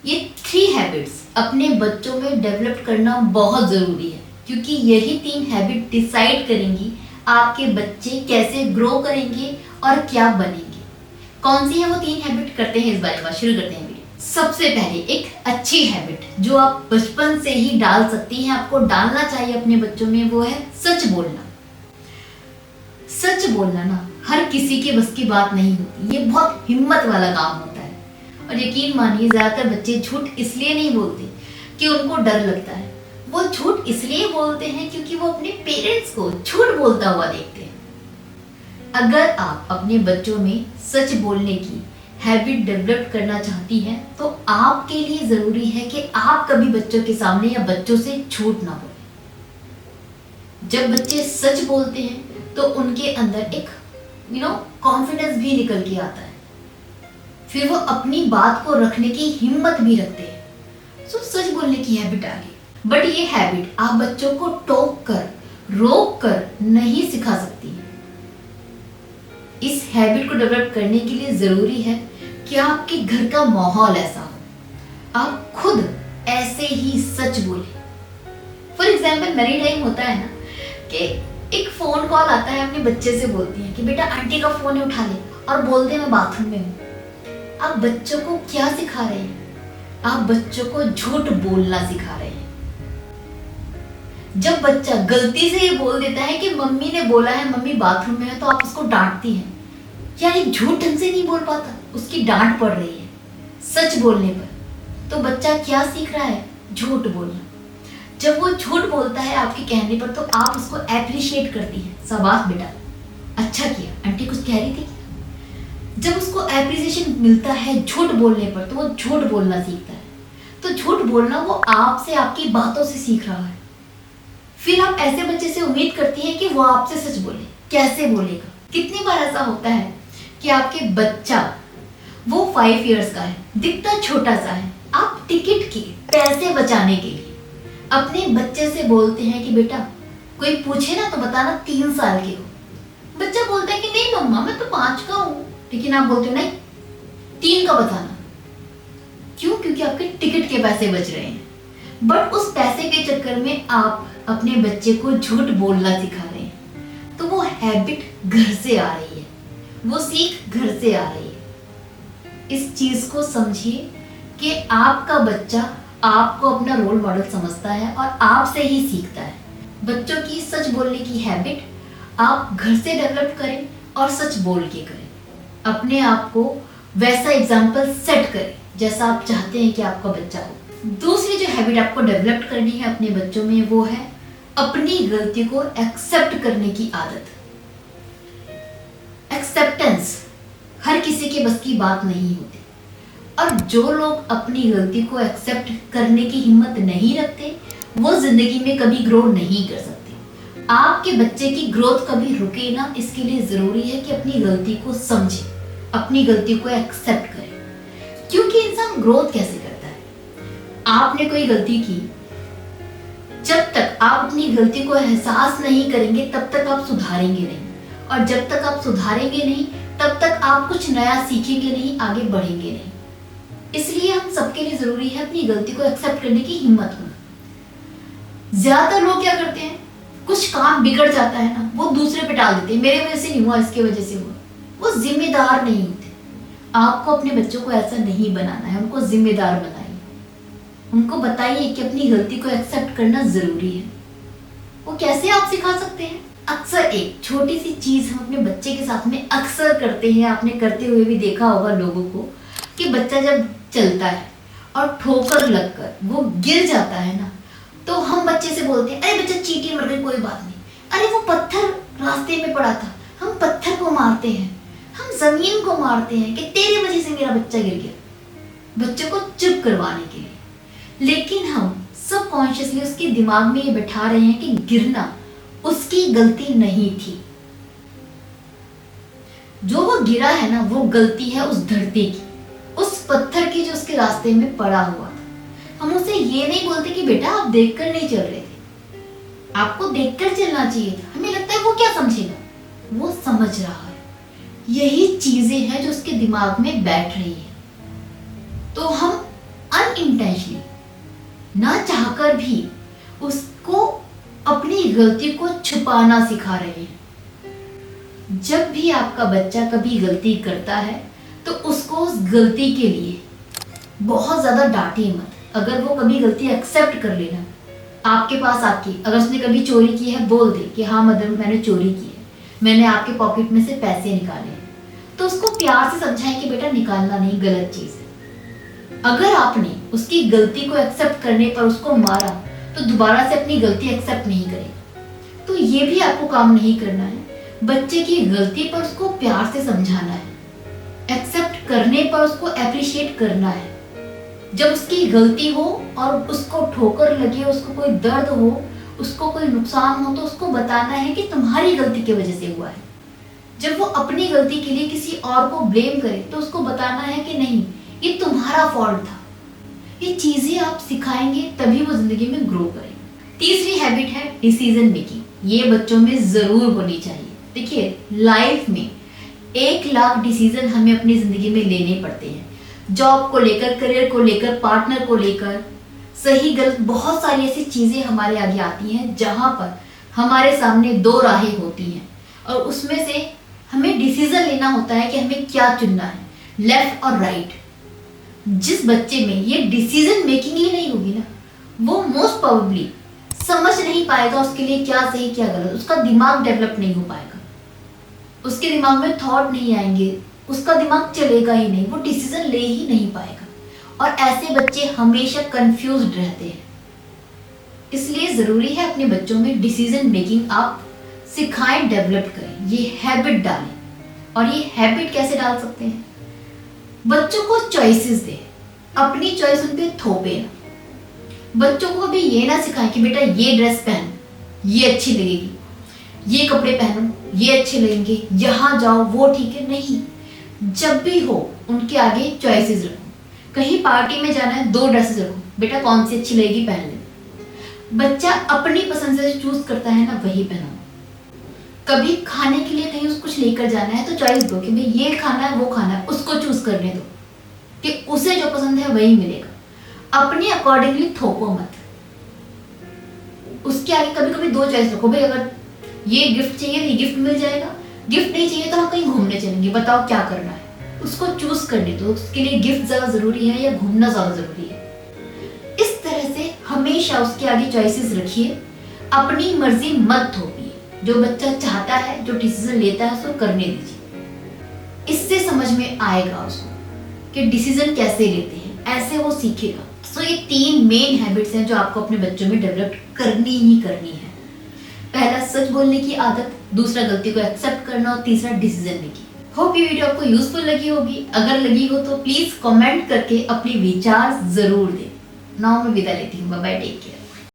ये 3 हैबिट्स अपने बच्चों में डेवलप करना बहुत ज़रूरी है, क्योंकि यही 3 हैबिट डिसाइड करेंगी आपके बच्चे कैसे ग्रो करेंगे और क्या बनेंगे। कौन सी है वो 3 हैबिट, करते हैं इस बारे में, शुरू करते हैं वीडियो। सबसे पहले एक अच्छी हैबिट जो आप बचपन से ही डाल सकती हैं, आपको डालना चाहिए अपने बच्चों में, वो है सच बोलना। सच बोलना ना हर किसी के बस की बात नहीं होती, ये बहुत हिम्मत वाला काम होता है। और यकीन मानिए ज्यादातर बच्चे झूठ इसलिए नहीं बोलते कि उनको डर लगता है, वो झूठ इसलिए बोलते हैं क्योंकि वो अपने पेरेंट्स को झूठ बोलता हुआ देखते हैं। अगर आप अपने बच्चों में सच बोलने की हैबिट डेवलप करना चाहती हैं तो आपके लिए जरूरी है कि आप कभी बच्चों के सामने या बच्चों से झूठ ना बोलें। जब बच्चे सच बोलते हैं तो उनके अंदर एक कॉन्फिडेंस भी निकल के आता है, फिर वो अपनी बात को रखने की हिम्मत भी रखते हैं। सो सच बोलने की हैबिट आ गई। बट ये हैबिट आप बच्चों को टोक कर, रोक कर नहीं सिखा सकती। इस हैबिट को डेवलप करने के लिए जरूरी है कि आपके घर का माहौल ऐसा हो, आप खुद ऐसे ही सच बोले। फॉर एग्जाम्पल मेरी टाइम होता है ना कि एक फोन कॉल आता है, अपने बच्चे से बोलती है कि बेटा आंटी का फोन उठा ले, और बोलते मैं बाथरूम में हूँ। आप बच्चों को क्या सिखा रहे हैं? आप बच्चों को झूठ बोलना सिखा रहे हैं। जब बच्चा गलती से ये बोल देता है कि मम्मी ने बोला है मम्मी बाथरूम में है, तो आप उसको डांटती हैं, यानी झूठ ढंग से नहीं बोल पाता, उसकी डांट पड़ रही है सच बोलने पर, तो बच्चा क्या सीख रहा है? झूठ बोलना। जब वो झूठ बोलता है आपके कहने पर तो आप उसको एप्रिशिएट करती हैं, शाबाश बेटा, अच्छा किया, आंटी कुछ कह रही थी। जब उसको एप्रिसिएशन मिलता है झूठ बोलने पर तो वो झूठ बोलना सीखता है। तो झूठ बोलना वो आपसे, आपकी बातों से सीख रहा है। फिर आप ऐसे बच्चे से उम्मीद करती हैं कि वो आपसे सच बोले। कैसे बोलेगा? कितनी बार ऐसा होता है कि आपके बच्चा वो 5 इयर्स का है, दिखता छोटा सा है, आप टिकट के पैसे बचाने के लिए अपने बच्चे से बोलते हैं कि बेटा कोई पूछे ना तो बताना 3 साल के हो। बच्चा बोलता है कि नहीं मम्मा मैं तो 5 का हूं, लेकिन आप बोलते हो नहीं 3 का बताना। क्यों? क्योंकि आपके टिकट के पैसे बच रहे हैं। बट उस पैसे के चक्कर में आप अपने बच्चे को झूठ बोलना सिखा रहे हैं। तो वो हैबिट घर से आ रही है, वो सीख घर से आ रही है। इस चीज को समझिए कि आपका बच्चा आपको अपना रोल मॉडल समझता है और आपसे ही सीखता है। बच्चों की सच बोलने की हैबिट आप घर से डेवलप करें और सच बोल के करें। अपने आप को वैसा एग्जाम्पल सेट करें जैसा आप चाहते हैं कि आपका बच्चा हो। दूसरी जो हैबिट आपको डेवलप करनी है अपने बच्चों में वो है अपनी गलती को एक्सेप्ट करने की आदत। एक्सेप्टेंस हर किसी के बस की बात नहीं होती, और जो लोग अपनी गलती को एक्सेप्ट करने की हिम्मत नहीं रखते वो जिंदगी में कभी ग्रो नहीं कर सकते। आपके बच्चे की ग्रोथ कभी रुके ना, इसके लिए जरूरी है कि अपनी गलती को समझे, अपनी गलती को एक्सेप्ट करें। क्योंकि इंसान ग्रोथ कैसे करता है? आपने कोई गलती की, जब तक आप अपनी गलती को एहसास नहीं करेंगे तब तक आप सुधारेंगे नहीं, और जब तक आप सुधारेंगे नहीं तब तक आप कुछ नया सीखेंगे नहीं, आगे बढ़ेंगे नहीं। इसलिए हम सबके लिए जरूरी है अपनी गलती को एक्सेप्ट करने की हिम्मत होना। ज्यादातर लोग क्या करते हैं, कुछ काम बिगड़ जाता है ना, वो दूसरे पे टाल देते हैं, मेरे वजह से नहीं हुआ, इसके वजह से हुआ। वो जिम्मेदार नहीं होते। आपको अपने बच्चों को ऐसा नहीं बनाना है, उनको जिम्मेदार बनाइए। उनको बताइए कि अपनी गलती को एक्सेप्ट करना जरूरी है। वो कैसे आप सिखा सकते हैं? अक्सर एक छोटी सी चीज हम अपने बच्चे के साथ में अक्सर करते हैं, आपने करते हुए भी देखा होगा लोगों को, कि बच्चा जब चलता है और ठोकर लगकर वो गिर जाता है ना, तो हम बच्चे से बोलते हैं अरे बच्चा चींटी मर गई, कोई बात नहीं, अरे वो पत्थर रास्ते में पड़ा था। हम पत्थर को मारते हैं, हम जमीन को मारते हैं कि तेरी वजह से मेरा बच्चा गिर गया, बच्चों को चुप करवाने के लिए। लेकिन हम सबकॉन्शियसली उसके दिमाग में ये बैठा रहे हैं कि गिरना उसकी गलती नहीं थी। जो वो गिरा है ना, वो गलती है उस धरती की, उस पत्थर की जो उसके रास्ते में पड़ा हुआ था। हम उसे ये नहीं बोलते कि बेटा आप देखकर नहीं चल रहे थे, आपको देखकर चलना चाहिए था। हमें लगता है वो क्या समझेगा, वो समझ रहा है। यही चीजें हैं जो उसके दिमाग में बैठ रही है। तो हम अनइंटेंशनली ना चाहकर भी उसको अपनी गलती को छुपाना सिखा रहे हैं। जब भी आपका बच्चा कभी गलती करता है तो उसको उस गलती के लिए बहुत ज़्यादा डांटिए मत। अगर वो कभी गलती एक्सेप्ट कर लेना, आपके पास आके अगर उसने कभी चोरी की है बोल दे कि हाँ मदर मैंने चोरी की है, मैंने आपके पॉकेट में से पैसे निकाले हैं, तो उसको प्यार से समझाएं कि बेटा निकालना नहीं, गलत चीज़ है। अगर आपने उसकी गलती को एक्सेप्ट करने पर उसको मारा तो दोबारा से अपनी गलती एक्सेप्ट नहीं करेगा। तो ये भी आपको काम नहीं करना है। बच्चे की गलती पर उसको प्यार से समझाना है, एक्सेप्ट करने पर उसको एप्रिशिएट करना है। जब उसकी गलती हो और उसको ठोकर लगे, उसको कोई दर्द हो, उसको कोई नुकसान हो, तो उसको बताना है कि तुम्हारी गलती की वजह से हुआ है। जब वो अपनी गलती के लिए किसी और को ब्लेम करे तो उसको बताना है कि नहीं, ये तुम्हारा फॉल्ट था। ये चीजें आप सिखाएंगे तभी वो जिंदगी में ग्रो करेंगे। तीसरी हैबिट है डिसीजन मेकिंग। ये बच्चों में जरूर होनी चाहिए। देखिए, लाइफ में 1 लाख डिसीजन हमें अपनी जिंदगी में लेने पड़ते हैं। जॉब को लेकर, करियर को लेकर, पार्टनर को लेकर, सही गलत बहुत सारी ऐसी चीजें हमारे आगे आती हैं जहां पर हमारे सामने 2 राहें होती हैं और उसमें से हमें डिसीजन लेना होता है कि हमें क्या चुनना है, लेफ्ट और राइट। जिस बच्चे में ये डिसीजन मेकिंग ही नहीं होगी ना, वो मोस्ट प्रोबेबली समझ नहीं पाएगा उसके लिए क्या सही क्या गलत। उसका दिमाग डेवलप नहीं हो पाएगा, उसके दिमाग में थॉट नहीं आएंगे, उसका दिमाग चलेगा ही नहीं, वो डिसीजन ले ही नहीं पाएगा। और ऐसे बच्चे हमेशा कंफ्यूज्ड रहते हैं। इसलिए जरूरी है अपने बच्चों में डिसीजन मेकिंग आप सिखाएं, डेवलप करें, ये हैबिट डालें। और ये हैबिट कैसे डाल सकते हैं? बच्चों को चॉइसेस दें, अपनी चॉइस उन पे थोपे ना। बच्चों को कभी ये ना सिखाएं कि बेटा ये ड्रेस पहन, ये अच्छी लगेगी, ये कपड़े पहनो, ये अच्छे लगेंगे, यहाँ जाओ वो ठीक है। नहीं, जब भी हो उनके आगे चॉइसेस रखो। कहीं पार्टी में जाना है, 2 ड्रेसेस रखो, बेटा कौन सी अच्छी लगेगी पहन ले। बच्चा अपनी पसंद से चूज करता है ना, वही पहनाओ। कभी खाने के लिए कहीं कुछ लेकर जाना है तो चॉइस दो कि भाई ये खाना है वो खाना है, उसको चूज करने दो कि उसे जो पसंद है वही मिलेगा। अपने अकॉर्डिंगली थोपो मत। उसके आगे कभी कभी 2 चॉइस रखो, भाई अगर ये गिफ्ट चाहिए तो ये गिफ्ट मिल जाएगा, गिफ्ट नहीं चाहिए तो हम कहीं घूमने चलेंगे, बताओ क्या करना है। उसको चूज करने दो, उसके लिए गिफ्ट ज्यादा जरूरी है या घूमना ज्यादा जरूरी है। इस तरह से हमेशा उसके आगे चॉइसेस रखिए, अपनी मर्जी मत थोपिए। जो बच्चा चाहता है, जो डिसीजन लेता है, उसको करने दीजिए। इससे समझ में आएगा उसको कि डिसीजन कैसे लेते हैं, ऐसे वो सीखेगा। सो ये 3 मेन हैबिट्स हैं जो आपको अपने बच्चों में डेवलप करनी ही करनी है। पहला, सच बोलने की आदत, दूसरा, गलती को एक्सेप्ट करना, और तीसरा, डिसीजन मेकिंग। होप ये वीडियो आपको यूजफुल लगी होगी। अगर लगी हो तो प्लीज कमेंट करके अपने विचार जरूर दें। नाउ मैं विदा लेती हूँ। Bye bye, take care.